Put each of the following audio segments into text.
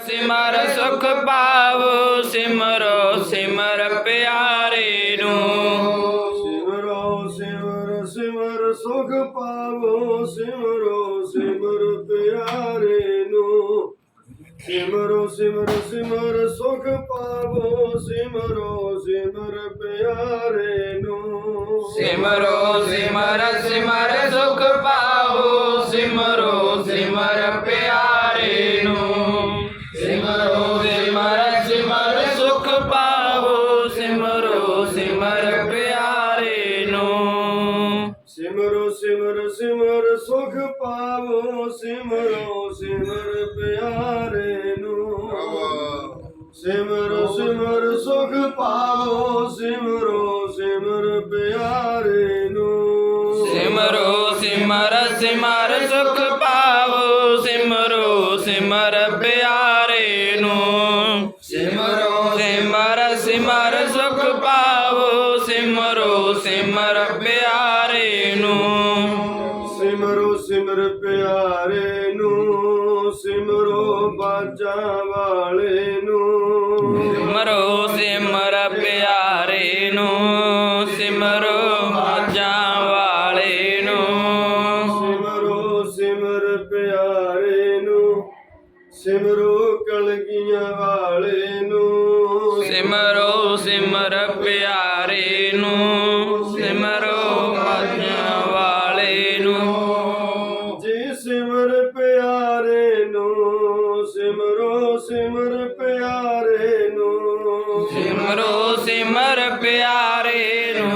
सिमर सुख पावो सिमरो सिमर प्यारे नू। सिमरो सिमर सिमर सुख पावो सिमरो सिमर प्यारे नू। सिमरो सिमर सिमर सुख पावो सिमरो सिमर प्यारे नू। सिमरो सिमर सिमर सुख पावो सिमरो सिमर प्यारे नू। सिमरो सिमर सिमर सुख पावो सिमरो सिमर प्यारे नू। सिमरो सिमर सिमर सुख पावो सिमरो सिमर प्यारे नू। सिमरो सिमर सुख पावो सिमरो सिमर प्यारे नू। सिमरो सिमर सिमर सुख पावो सिमरो सिमर प्यारे नू। सिमरो सिमर सिमर सुख पावो सिमरो सिमर प्यारे नू। सिमरो सिमर प्यारे नू। सिमरो बाजा वाले नू। सिमरो सिमर प्यारे नू। सिमरो बाजा वाले नू। सिमरो सिमर प्यारे नू। सिमरो कलगियां वाले नू। सिमरो सिमर प्यारे नू। सिमरो बाजा वाले नू। जी सिमर प्यारे नू। सिमरो सिमर प्यारे नू। सिमरो सिमर प्यारे नू।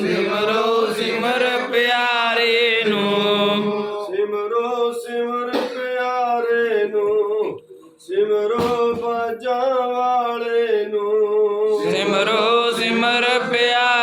सिमरो सिमर प्यारे नू। सिमरो सिमर प्यारे नू। सिमरो बाजा वाले नू। सिमरो सिमर प्यारे